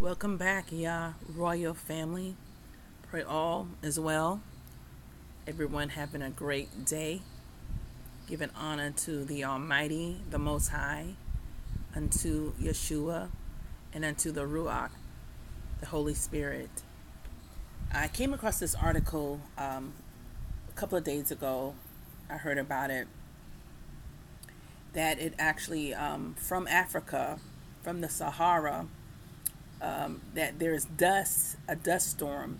Welcome back, ya royal family. Pray all is well. Everyone having a great day. Giving honor to the Almighty, the Most High, unto Yeshua, and unto the Ruach, the Holy Spirit. I came across this article a couple of days ago. I heard about it. That it actually from Africa, from the Sahara, that there's a dust storm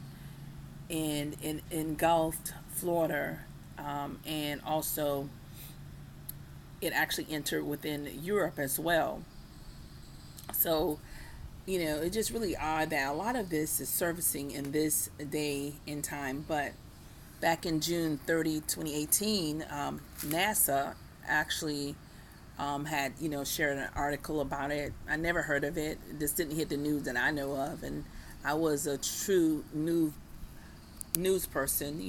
in engulfed Florida, and also it actually entered within Europe as well. So, it's just really odd that a lot of this is surfacing in this day in time. But back in June 30, 2018, NASA actually had shared an article about it. I never heard of it. This didn't hit the news that I know of, and I was a true news person.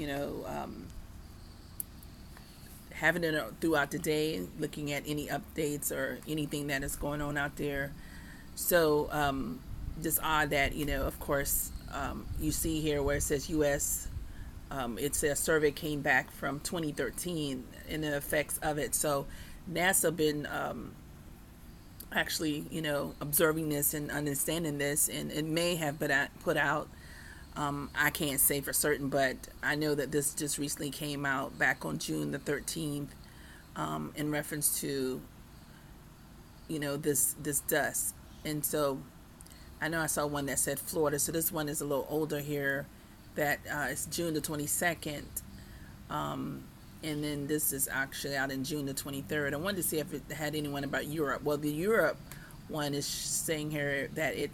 Having it throughout the day, looking at any updates or anything that is going on out there. So just odd that of course, you see here where it says U.S. It's a survey came back from 2013 and the effects of it. So NASA been actually observing this and understanding this, and it may have been put out. I can't say for certain, but I know that this just recently came out back on June the 13th, in reference to this dust. And so I know I saw one that said Florida, so this one is a little older here. That it's June the 22nd. And then this is actually out in June the 23rd. I wanted to see if it had anyone about Europe. Well, the Europe one is saying here that it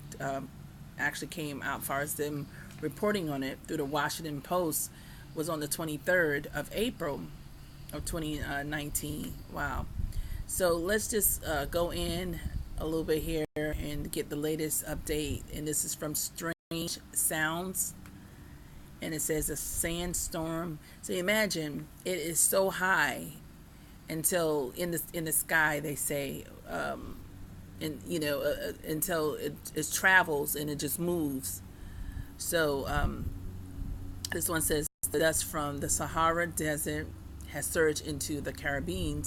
actually came out, as far as them reporting on it through the Washington Post, was on the 23rd of April of 2019. Wow. So let's just go in a little bit here and get the latest update. And this is from Strange Sounds. And it says a sandstorm. So imagine it is so high until in the sky, they say, and until it travels and it just moves. So this one says the dust from the Sahara Desert has surged into the Caribbean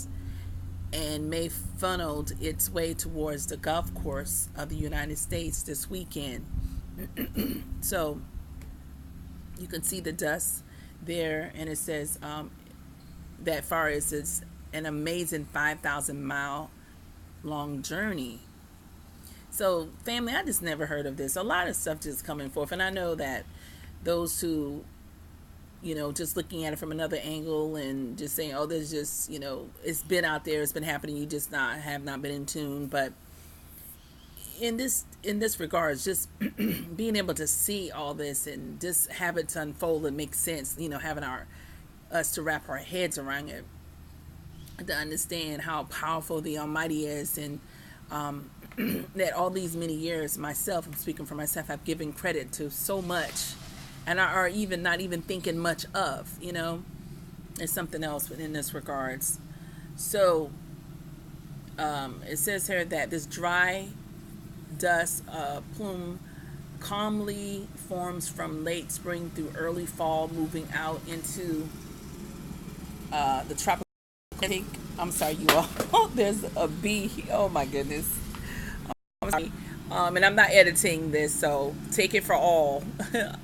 and may funneled its way towards the Gulf Coast of the United States this weekend. So you can see the dust there, and it says that far as it's an amazing 5,000-mile long journey. So, family, I just never heard of this. A lot of stuff just coming forth, and I know that those who, just looking at it from another angle and just saying, "Oh, there's just, it's been out there, it's been happening. You just have not been in tune." But in this regards, just being able to see all this and just have it to unfold and make sense, having us to wrap our heads around it, to understand how powerful the Almighty is, and that all these many years, myself, I'm speaking for myself, I've given credit to so much, and are even not even thinking much of, there's something else within this regards. So it says here that this dry dust plume calmly forms from late spring through early fall, moving out into the tropical. I'm sorry, you all. There's a bee. Oh my goodness. I'm sorry. And I'm not editing this, so take it for all.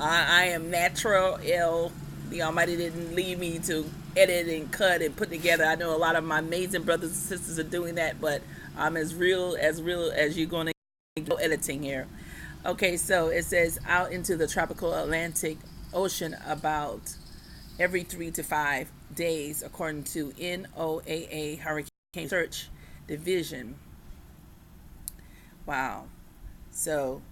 I am natural ill. The Almighty didn't leave me to edit and cut and put together. I know a lot of my amazing brothers and sisters are doing that, but I'm as real as you're going to go editing here. Okay, so it says out into the tropical Atlantic Ocean about every 3 to 5 days, according to NOAA Hurricane Research Division. Wow. So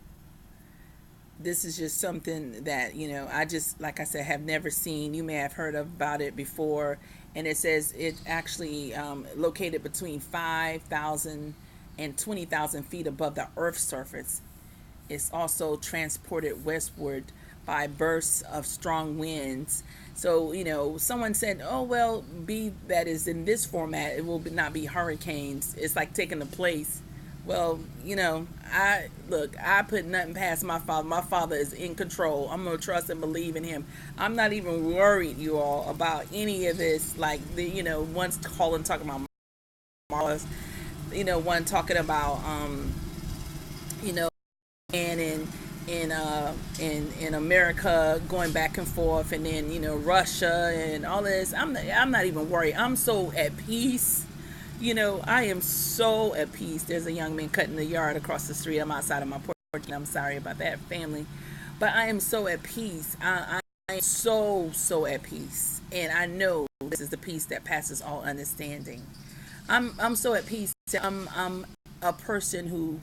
this is just something that, I just, like I said, have never seen. You may have heard about it before. And it says it actually located between 5,000 and 20,000 feet above the Earth's surface. It's also transported westward by bursts of strong winds. So, someone said, oh, well, be that is in this format, it will not be hurricanes. It's like taking the place Well, I put nothing past my father. My father is in control. I'm gonna trust and believe in him. I'm not even worried, you all, about any of this. Like one's calling talking about Marlins, one talking about you know, and in America going back and forth, and then Russia and all this. I'm not even worried. I'm so at peace. I am so at peace. There's a young man cutting the yard across the street. I'm outside of my porch, and I'm sorry about that, family. But I am so at peace. I am so at peace, and I know this is the peace that passes all understanding. I'm so at peace. I'm a person who,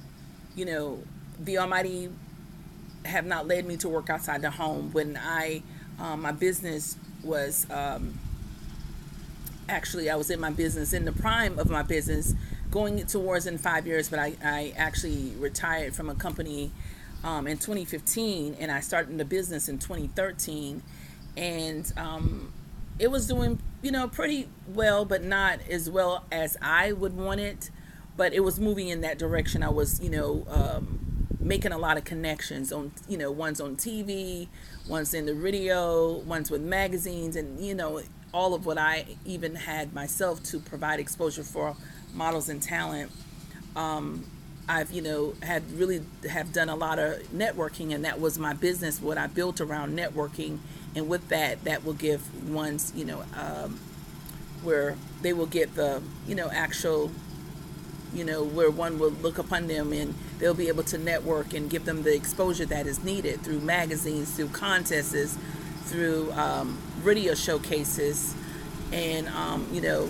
you know, the Almighty have not led me to work outside the home. When my business was actually, I was in my business, in the prime of my business, going towards in 5 years, but I actually retired from a company in 2015, and I started the business in 2013, and it was doing pretty well, but not as well as I would want it. But it was moving in that direction. I was making a lot of connections on one's on TV, one's in the radio, one's with magazines, and all of what I even had myself to provide exposure for models and talent. I've had really have done a lot of networking, and that was my business, what I built around networking. And with that will give one's where they will get the actual where one will look upon them, and they'll be able to network and give them the exposure that is needed through magazines, through contests, through radio showcases, and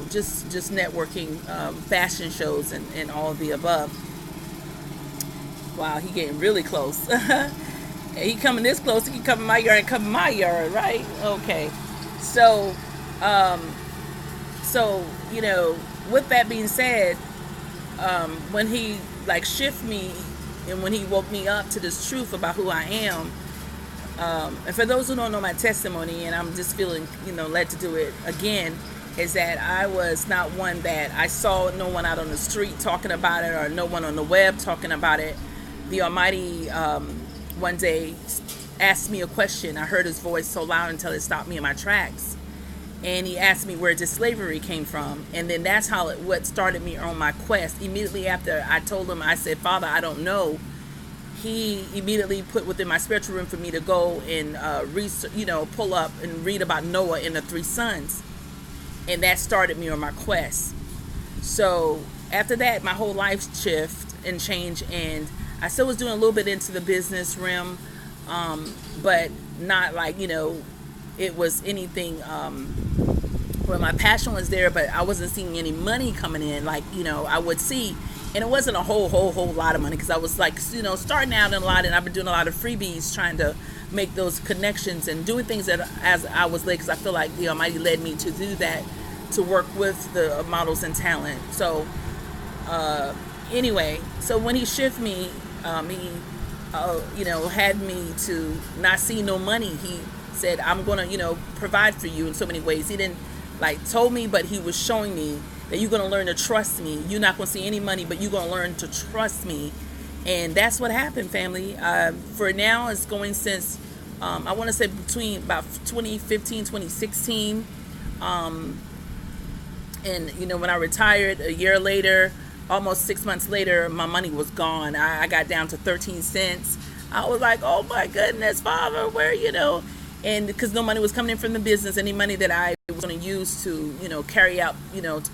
just networking, fashion shows, and all of the above. Wow, he getting really close. He coming this close, he can come in my yard and come in my yard, right? Okay. So, so with that being said, when he like shift me, and when he woke me up to this truth about who I am, and for those who don't know my testimony, and I'm just feeling led to do it again, is that I was not one that I saw no one out on the street talking about it, or no one on the web talking about it. The Almighty one day asked me a question. I heard his voice so loud until it stopped me in my tracks. And he asked me where this slavery came from. And then that's what started me on my quest. Immediately after I told him, I said, Father, I don't know. He immediately put within my spiritual room for me to go and research, pull up and read about Noah and the 3 sons. And that started me on my quest. So after that, my whole life shift and change, and I still was doing a little bit into the business realm, but not like it was anything where my passion was there, but I wasn't seeing any money coming in like I would see. And it wasn't a whole lot of money, because I was like starting out in a lot, and I've been doing a lot of freebies, trying to make those connections and doing things that as I was led, because I feel like the Almighty led me to do that, to work with the models and talent. So anyway, so when he shifted me, he had me to not see no money. He said, I'm gonna provide for you in so many ways. He didn't like told me, but he was showing me that you're gonna learn to trust me. You're not gonna see any money, but you're gonna learn to trust me. And that's what happened, family. For now, it's going since I want to say between about 2015, 2016. And when I retired a year later, almost 6 months later, my money was gone. I got down to 13 cents. I was like, oh my goodness, Father, where and because no money was coming in from the business, any money that I was going to use to carry out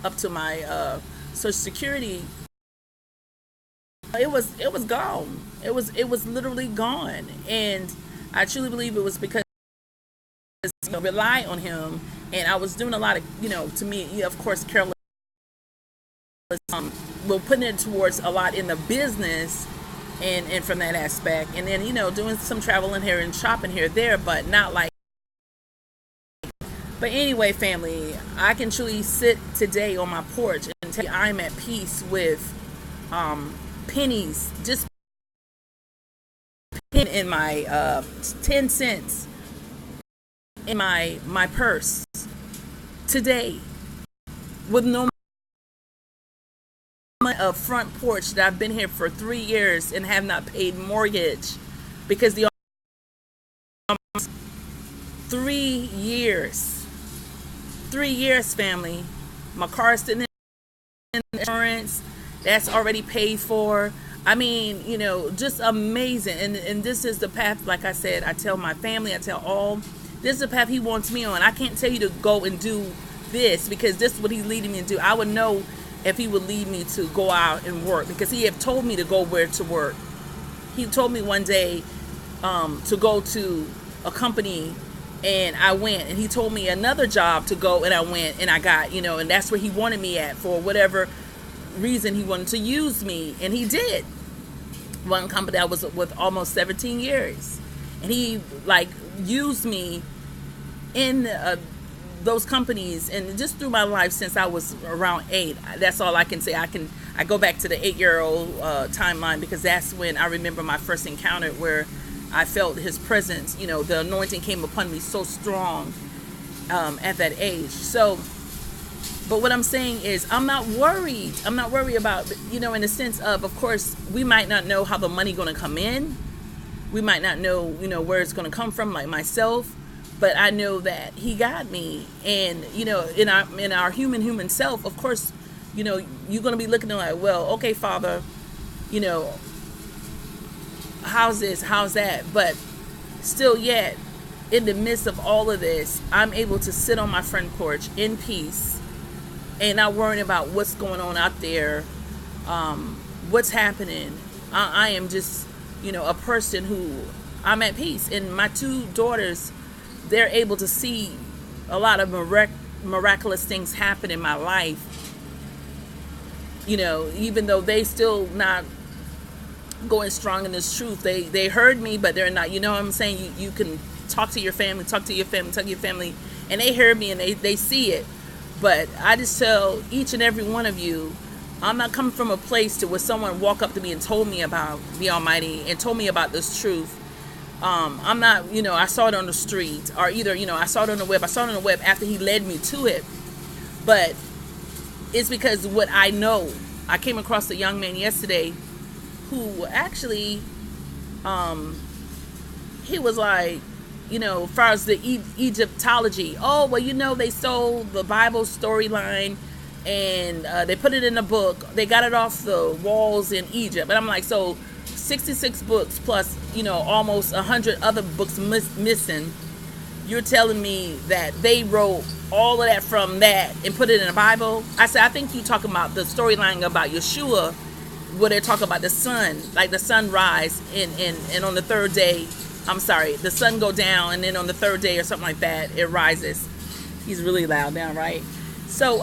up to my Social Security, it was gone. It was literally gone. And I truly believe it was because rely on him, and I was doing a lot of to me, of course, Carolyn, we're putting it towards a lot in the business, and from that aspect, and then doing some traveling here and shopping here there, but not like. But anyway, family, I can truly sit today on my porch and tell you I'm at peace with pennies, just in my 10 cents in my purse today, with no a front porch that I've been here for 3 years and have not paid mortgage because the 3 years, 3 years, family. My car's sitting in insurance, that's already paid for. I mean, just amazing. And this is the path, like I said, I tell my family, I tell all, this is the path he wants me on. I can't tell you to go and do this because this is what he's leading me to do. I would know if he would lead me to go out and work because he have told me to go where to work. He told me one day to go to a company, and I went, and he told me another job to go, and I went, and I got, and that's where he wanted me at for whatever reason he wanted to use me, and he did. One company I was with almost 17 years, and he used me in those companies and just through my life since I was around 8. That's all I can say. I go back to the 8-year-old timeline because that's when I remember my first encounter where I felt his presence. The anointing came upon me so strong at that age. So, but what I'm saying is I'm not worried. I'm not worried about, in the sense of course, we might not know how the money going to come in. We might not know, where it's going to come from, like myself. But I know that he got me. And, in our human self, of course, you're going to be looking at like, well, okay, Father, how's this, how's that? But still yet, in the midst of all of this, I'm able to sit on my front porch in peace and not worrying about what's going on out there, what's happening. I am just, a person who I'm at peace. And my 2 daughters, they're able to see a lot of miraculous things happen in my life. Even though they still not going strong in this truth, they heard me, but they're not. You know what I'm saying? You can talk to your family, and they heard me and they see it. But I just tell each and every one of you, I'm not coming from a place to where someone walk up to me and told me about the Almighty and told me about this truth. I'm not, I saw it on the street, or either, I saw it on the web. I saw it on the web after he led me to it. But it's because what I know. I came across a young man yesterday who actually, he was like, as far as the Egyptology, oh, well, they stole the Bible storyline and they put it in a book. They got it off the walls in Egypt. And I'm like, so 66 books plus, almost 100 other books missing. You're telling me that they wrote all of that from that and put it in the Bible? I said, I think you talking about the storyline about Yeshua, where they talk about the sun, like the sunrise, and on the third day, the sun go down, and then on the third day or something like that, it rises. He's really loud now, right? So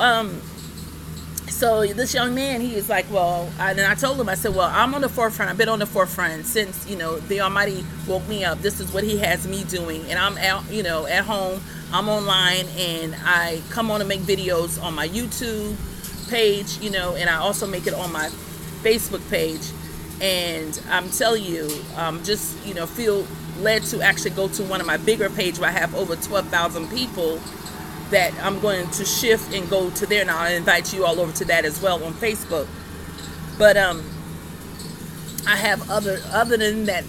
this young man, he is like, well, and I told him, I said, well, I'm on the forefront. I've been on the forefront since, the Almighty woke me up. This is what he has me doing. And I'm out, at home, I'm online, and I come on to make videos on my YouTube page, and I also make it on my Facebook page. And I'm telling you, just, feel led to actually go to one of my bigger pages where I have over 12,000 people that I'm going to shift and go to there now. I invite you all over to that as well on Facebook. But I have other than that,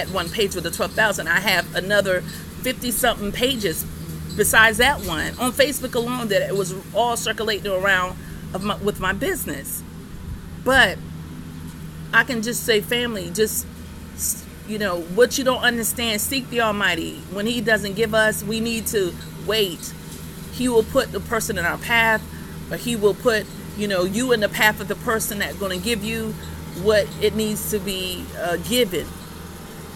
one page with the 12,000, I have another 50 something pages besides that one on Facebook alone that it was all circulating around with my business. But I can just say, family, just what you don't understand, seek the Almighty. When he doesn't give us, we need to wait. He will put the person in our path, or he will put you in the path of the person that's going to give you what it needs to be given.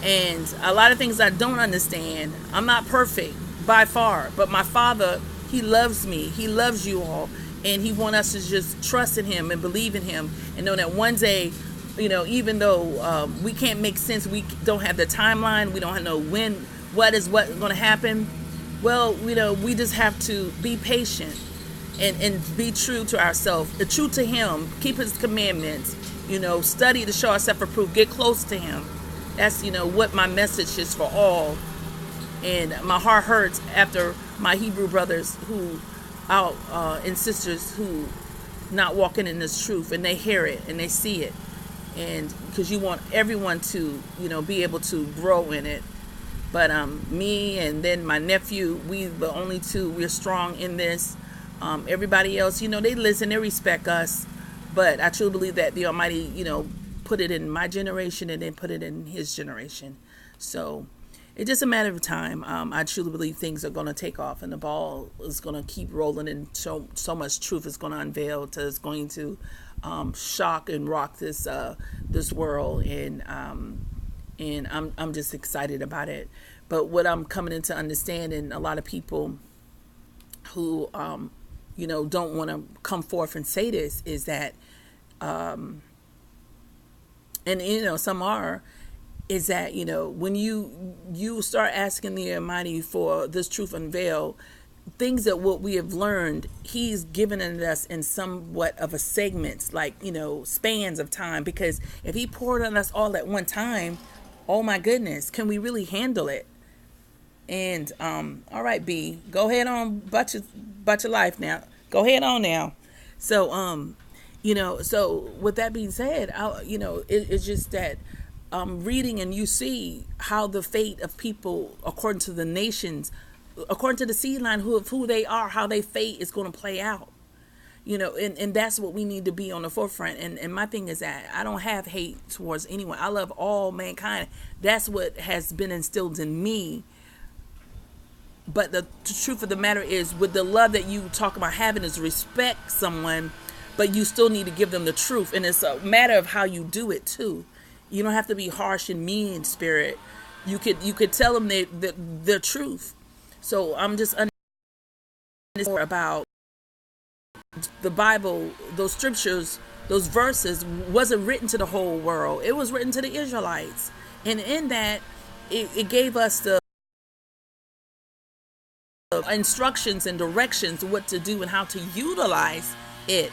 And a lot of things I don't understand. I'm not perfect by far, but my Father, he loves me, he loves you all, and he wants us to just trust in him and believe in him and know that one day, even though we can't make sense, we don't have the timeline, we don't know what is going to happen. Well, we just have to be patient and be true to ourselves, true to him, keep his commandments, study to show ourselves approved, get close to him. That's, what my message is for all. And my heart hurts after my Hebrew brothers and sisters who not walking in this truth, and they hear it and they see it, and because you want everyone to, be able to grow in it. But me and then my nephew, we the only two, we're strong in this. Everybody else, they listen, they respect us. But I truly believe that the Almighty, put it in my generation and then put it in his generation. So it's just a matter of time. I truly believe things are going to take off, and the ball is going to keep rolling, and so much truth is going to unveil. It's going to shock and rock this world, and I'm just excited about it. But what I'm coming into understanding, a lot of people who don't want to come forth and say this, is that and some are, is that when you start asking the Almighty for this truth unveiled, things that what we have learned, he's given it us in somewhat of a segments, like spans of time. Because if he poured on us all at one time, oh my goodness, can we really handle it? And all right, B, go ahead on about your life now. Go ahead on now. So so with that being said, it's just that reading, and you see how the fate of people, according to the nations, according to the seed line, of who they are, how their fate is going to play out. And that's what we need to be on the forefront. And my thing is that I don't have hate towards anyone. I love all mankind. That's what has been instilled in me. But the truth of the matter is, with the love that you talk about having, is respect someone, but you still need to give them the truth. And it's a matter of how you do it too. You don't have to be harsh and mean in spirit. You could tell them the truth. So I'm just about the Bible, those scriptures, those verses wasn't written to the whole world. It was written to the Israelites. And in that, it gave us the instructions and directions what to do and how to utilize it.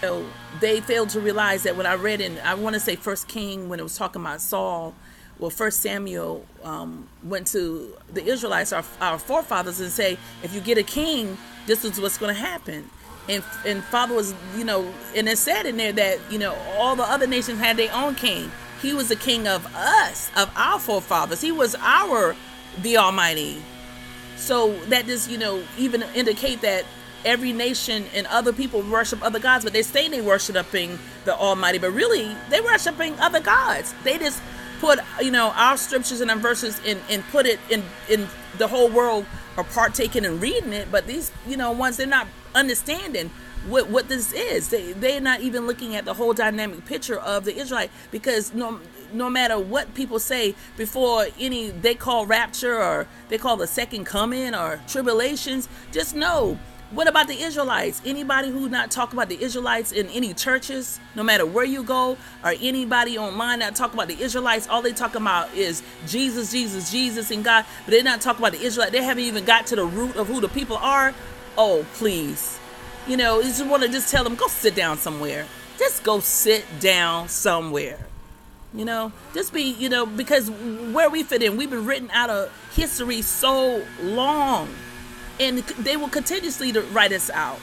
So they failed to realize that when I read in, I want to say First King, when it was talking about Saul, well, First Samuel went to the Israelites, our forefathers, and say, if you get a king, this is what's going to happen. And Father was, and it said in there that, all the other nations had their own king. He was the king of us, of our forefathers. He was the Almighty. So that just, even indicate that every nation and other people worship other gods, but they say they worshiping the Almighty, but really they worshiping other gods. They just put, our scriptures and our verses and put it in the whole world are partaking and reading it, but these, ones, they're not understanding what this is. They're not even looking at the whole dynamic picture of the Israelite, because no matter what people say before they call rapture, or they call the second coming, or tribulations, just know, what about the Israelites? Anybody who not talk about the Israelites in any churches, no matter where you go, or anybody online that talk about the Israelites, all they talk about is Jesus, Jesus, Jesus, and God, but they're not talking about the Israelites. They haven't even got to the root of who the people are. Oh, please. You just want to just tell them, go sit down somewhere. Just go sit down somewhere. Just be, because where we fit in, we've been written out of history so long, and they will continuously write us out,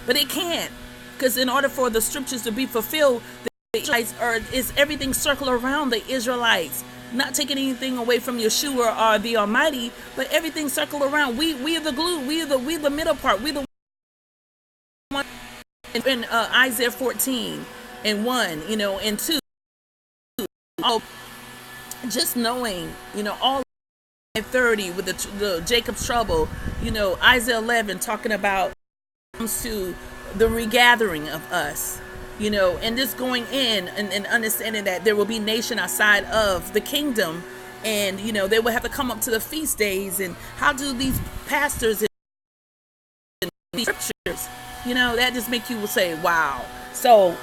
but they can't, because in order for the scriptures to be fulfilled, the Israelites is everything circle around the Israelites, not taking anything away from Yeshua or the Almighty, but everything circle around. We are the glue. We the middle part. We the one in Isaiah 14 and 1, and 2. Just knowing, all 30 with the Jacob's trouble, Isaiah 11 talking about comes to the regathering of us, and just going in and understanding that there will be nation outside of the kingdom, and they will have to come up to the feast days. And how do these pastors and these scriptures, that just make you say, wow. So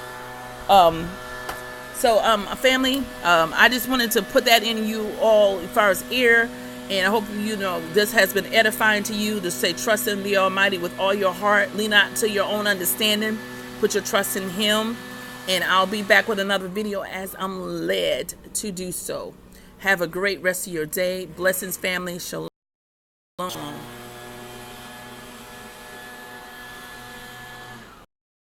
family, I just wanted to put that in you all as far as ear. And I hope this has been edifying to you, to say trust in the Almighty with all your heart. Lean not to your own understanding. Put your trust in Him. And I'll be back with another video as I'm led to do so. Have a great rest of your day. Blessings, family. Shalom.